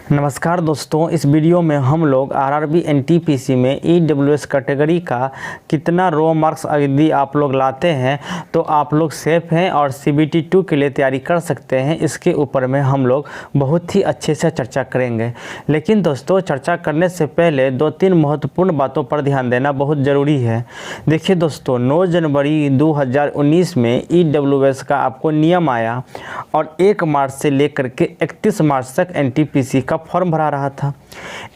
नमस्कार दोस्तों, इस वीडियो में हम लोग आरआरबी एनटीपीसी में ईडब्ल्यूएस कैटेगरी का कितना रो मार्क्स यदि आप लोग लाते हैं तो आप लोग सेफ हैं और सीबीटी 2 के लिए तैयारी कर सकते हैं। इसके ऊपर में हम लोग बहुत ही अच्छे से चर्चा करेंगे। लेकिन दोस्तों, चर्चा करने से पहले 2-3 महत्वपूर्ण बातों पर ध्यान देना बहुत ज़रूरी है। देखिए दोस्तों, 9 जनवरी 2019 में ईडब्ल्यूएस का आपको नियम आया और 1 मार्च से लेकर के 31 मार्च तक एनटीपीसी का फॉर्म भरा रहा था।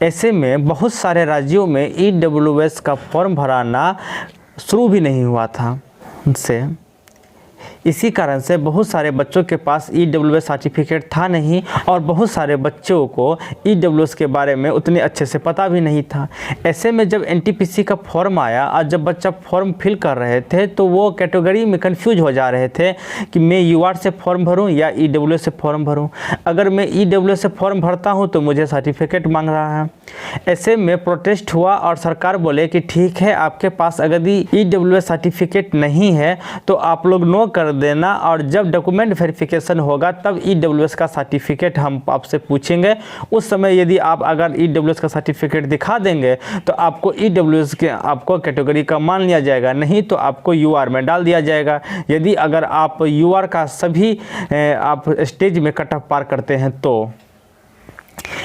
ऐसे में बहुत सारे राज्यों में ईडब्ल्यूएस का फॉर्म भराना शुरू भी नहीं हुआ था से इसी कारण से बहुत सारे बच्चों के पास ईडब्ल्यूएस सर्टिफिकेट था नहीं और बहुत सारे बच्चों को ईडब्ल्यूएस के बारे में उतने अच्छे से पता भी नहीं था। ऐसे में जब एनटीपीसी का फॉर्म आया और जब बच्चा फॉर्म फिल कर रहे थे तो वो कैटेगरी में कंफ्यूज हो जा रहे थे कि मैं यूआर से फॉर्म भरूं या ईडब्ल्यूएस से फॉर्म भरूं। अगर मैं ईडब्ल्यूएस से फॉर्म भरता हूं तो मुझे सर्टिफिकेट मांग रहा है। ऐसे में प्रोटेस्ट हुआ और सरकार बोले कि ठीक है, आपके पास अगर ईडब्ल्यूएस सर्टिफिकेट नहीं है तो आप लोग नो कर देना और जब डॉक्यूमेंट वेरिफिकेशन होगा तब ईडब्ल्यूएस का सर्टिफिकेट हम आपसे पूछेंगे। उस समय यदि आप अगर ईडब्ल्यूएस का सर्टिफिकेट दिखा देंगे तो आपको ईडब्ल्यूएस के आपको कैटेगरी का मान लिया जाएगा, नहीं तो आपको यूआर में डाल दिया जाएगा। यदि अगर आप यूआर का सभी आप स्टेज में कट ऑफ पार करते हैं तो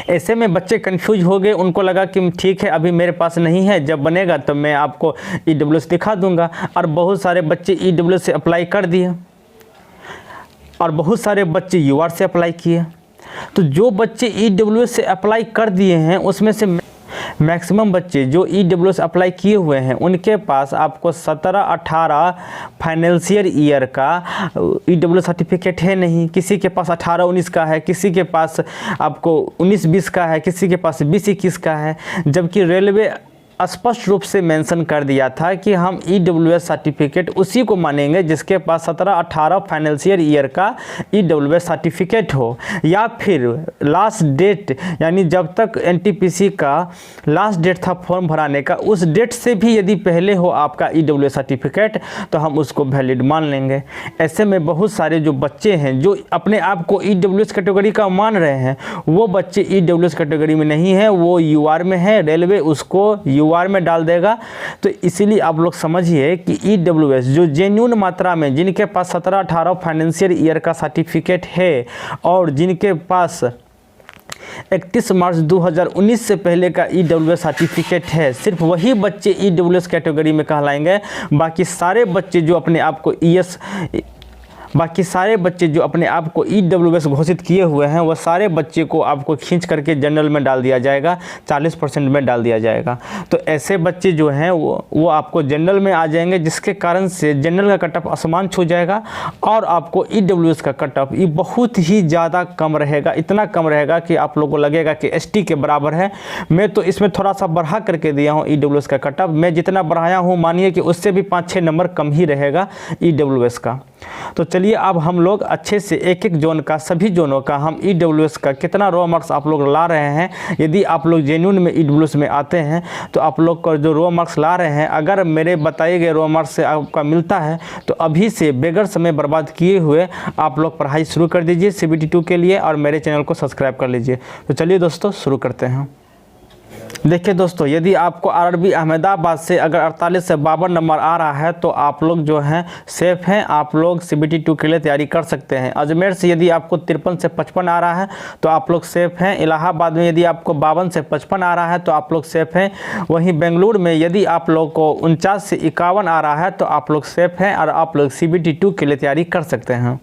ऐसे में बच्चे कंफ्यूज हो गए। उनको लगा कि ठीक है, अभी मेरे पास नहीं है, जब बनेगा तो मैं आपको ईडब्ल्यूएस दिखा दूंगा। और बहुत सारे बच्चे ईडब्ल्यूएस से अप्लाई कर दिए और बहुत सारे बच्चे यूआर से अप्लाई किए। तो जो बच्चे ईडब्ल्यूएस से अप्लाई कर दिए हैं उसमें से मैक्सिमम बच्चे जो ईडब्ल्यूएस अप्लाई किए हुए हैं उनके पास आपको 17-18 फाइनेंशियल ईयर का ईडब्ल्यूएस सर्टिफिकेट है नहीं। किसी के पास 18-19 का है, किसी के पास आपको 19-20 का है, किसी के पास 20-21 का है। जबकि रेलवे स्पष्ट रूप से मेंशन कर दिया था कि हम ईडब्ल्यूएस सर्टिफिकेट उसी को मानेंगे जिसके पास 17-18 फाइनेंशियल ईयर का ईडब्ल्यूएस सर्टिफिकेट हो, या फिर लास्ट डेट यानी जब तक एनटीपीसी का लास्ट डेट था फॉर्म भराने का उस डेट से भी यदि पहले हो आपका ईडब्ल्यूएस सर्टिफिकेट तो हम उसको वैलिड मान लेंगे। ऐसे में बहुत सारे जो बच्चे हैं जो अपने आप को ईडब्ल्यूएस कैटेगरी का मान रहे हैं वो बच्चे ईडब्ल्यूएस कैटेगरी में नहीं है, वो यूआर में है। रेलवे उसको यूआर में डाल देगा। तो इसीलिए आप लोग समझिए कि ईडब्ल्यूएस जो जेन्युइन मात्रा में जिनके पास 17-18 फाइनेंशियल ईयर का सर्टिफिकेट है और जिनके पास 31 मार्च 2019 से पहले का ईडब्ल्यूएस सर्टिफिकेट है, सिर्फ वही बच्चे ईडब्ल्यूएस कैटेगरी में कहलाएंगे। बाकी सारे बच्चे जो अपने आप को ईडब्ल्यूएस घोषित किए हुए हैं वो सारे बच्चे को आपको खींच करके जनरल में डाल दिया जाएगा, 40% में डाल दिया जाएगा। तो ऐसे बच्चे जो हैं वो आपको जनरल में आ जाएंगे, जिसके कारण से जनरल का कट ऑफ आसमान छू जाएगा और आपको ईडब्ल्यूएस का कट ऑफ ये बहुत ही ज़्यादा कम रहेगा। इतना कम रहेगा कि आप लोगों को लगेगा कि एसटी के बराबर है। मैं तो इसमें थोड़ा सा बढ़ा करके दिया हूँ ईडब्ल्यूएस का कट ऑफ। मैं जितना बढ़ाया हूँ मानिए कि उससे भी 5-6 नंबर कम ही रहेगा ईडब्ल्यूएस का। तो चलिए अब हम लोग अच्छे से एक एक जोन का, सभी जोनों का हम ईडब्ल्यूएस का कितना रो मार्क्स आप लोग ला रहे हैं। यदि आप लोग जेन्युइन में ईडब्ल्यूएस में आते हैं तो आप लोग का जो रो मार्क्स ला रहे हैं अगर मेरे बताए गए रो मार्क्स से आपका मिलता है तो अभी से बेगर समय बर्बाद किए हुए आप लोग पढ़ाई शुरू कर दीजिए सीबीटी 2 के लिए और मेरे चैनल को सब्सक्राइब कर लीजिए। तो चलिए दोस्तों शुरू करते हैं। देखिए दोस्तों, यदि आपको आरआरबी अहमदाबाद से अगर 48 से 52 नंबर आ रहा है तो आप लोग जो हैं सेफ हैं, आप लोग सीबीटी 2 के लिए तैयारी कर सकते हैं। अजमेर से यदि आपको 53 से 55 आ रहा है तो आप लोग सेफ हैं। इलाहाबाद में यदि आपको 52 से 55 आ रहा है तो आप लोग सेफ हैं। वहीं बेंगलुरु में यदि आप लोग को 49 से 51 आ रहा है तो आप लोग सेफ हैं और आप लोग सीबीटी 2 के लिए तैयारी कर सकते हैं।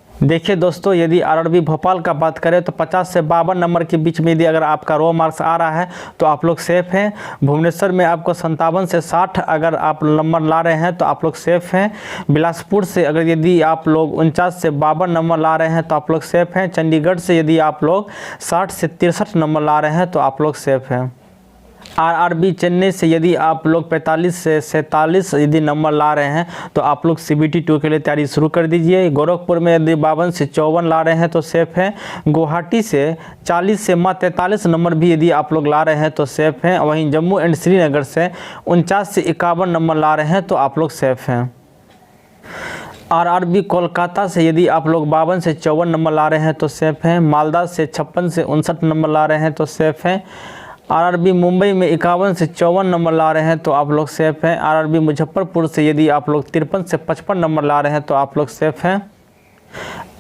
देखिए दोस्तों, यदि आरआरबी भोपाल का बात करें तो 50 से 52 नंबर के बीच में यदि अगर आपका रो मार्क्स आ रहा है तो आप लोग सेफ हैं। भुवनेश्वर में आपको 57 से 60 अगर आप नंबर ला रहे हैं तो आप लोग सेफ हैं। बिलासपुर से अगर यदि आप लोग 49 से 52 नंबर ला रहे हैं तो आप लोग सेफ हैं। चंडीगढ़ से यदि आप लोग 60 से 63 नंबर ला रहे हैं तो आप लोग सेफ हैं। आरआरबी चेन्नई से यदि आप लोग 45 से 47 यदि नंबर ला रहे हैं तो आप लोग सीबीटी 2 के लिए तैयारी शुरू कर दीजिए। गोरखपुर में यदि 52 से 54 ला रहे हैं तो सेफ हैं। गुवाहाटी से 40 से 43 नंबर भी यदि आप लोग ला रहे हैं तो सेफ हैं। वहीं जम्मू एंड श्रीनगर से 49 से 51 नंबर ला रहे हैं तो आप लोग सेफ हैं। आरआरबी कोलकाता से यदि आप लोग 52 से 54 नंबर ला रहे हैं तो सेफ़ हैं। मालदा से 56 से 59 नंबर ला रहे हैं तो सेफ़ हैं। आरआरबी मुंबई में 51 से 54 नंबर ला रहे हैं तो आप लोग सेफ़ हैं। आरआरबी मुजफ्फरपुर से यदि आप लोग 53 से 55 नंबर ला रहे हैं तो आप लोग सेफ़ हैं।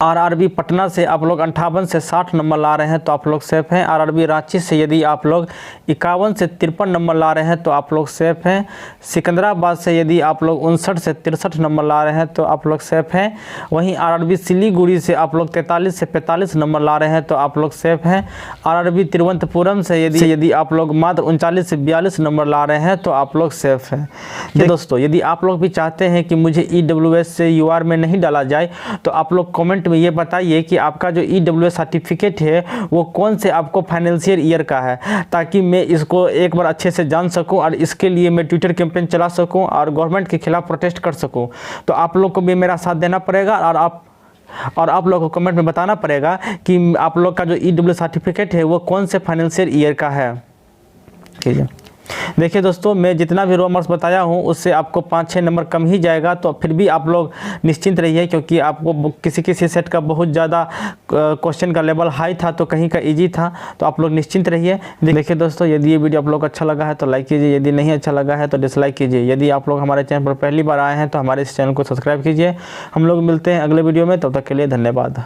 आरआरबी पटना से आप लोग 58 से 60 नंबर ला रहे हैं तो आप लोग सेफ़ हैं। आरआरबी रांची से यदि आप लोग 51 से 53 नंबर ला रहे हैं तो आप लोग सेफ़ हैं। सिकंदराबाद से यदि आप लोग 59 से 63 नंबर ला रहे हैं तो आप लोग सेफ़ हैं। वहीं आरआरबी सिलीगुड़ी से आप लोग 43 से 45 नंबर ला रहे हैं तो आप लोग सेफ़ हैं। आरआरबी तिरुवनंतपुरम से यदि आप लोग मात्र 39 से 42 नंबर ला रहे हैं तो आप लोग सेफ़ हैं। दोस्तों, यदि आप लोग भी चाहते हैं कि मुझे EWS से UR में नहीं डाला जाए तो आप लोग कमेंट में ये बताइए कि आपका जो EWS सर्टिफिकेट है वो कौन से आपको फाइनेंशियल ईयर का है, ताकि मैं इसको एक बार अच्छे से जान सकूं और इसके लिए मैं ट्विटर कैंपेन चला सकूं और गवर्नमेंट के खिलाफ प्रोटेस्ट कर सकूं। तो आप लोग को भी मेरा साथ देना पड़ेगा और आप लोगों को कमेंट में बताना पड़ेगा कि आप लोग का जो EWS सर्टिफिकेट है वो कौन से फाइनेंशियल ईयर का है। ठीक है, देखिए दोस्तों, मैं जितना भी रो मार्क्स बताया हूँ उससे आपको 5-6 नंबर कम ही जाएगा, तो फिर भी आप लोग निश्चिंत रहिए, क्योंकि आपको किसी सेट का बहुत ज़्यादा क्वेश्चन का लेवल हाई था तो कहीं का इजी था, तो आप लोग निश्चिंत रहिए। देखिए दोस्तों, यदि ये वीडियो आप लोग अच्छा लगा है तो लाइक कीजिए, यदि नहीं अच्छा लगा है तो डिसलाइक कीजिए। यदि आप लोग हमारे चैनल पर पहली बार आए हैं तो हमारे इस चैनल को सब्सक्राइब कीजिए। हम लोग मिलते हैं अगले वीडियो में, तब तक के लिए धन्यवाद।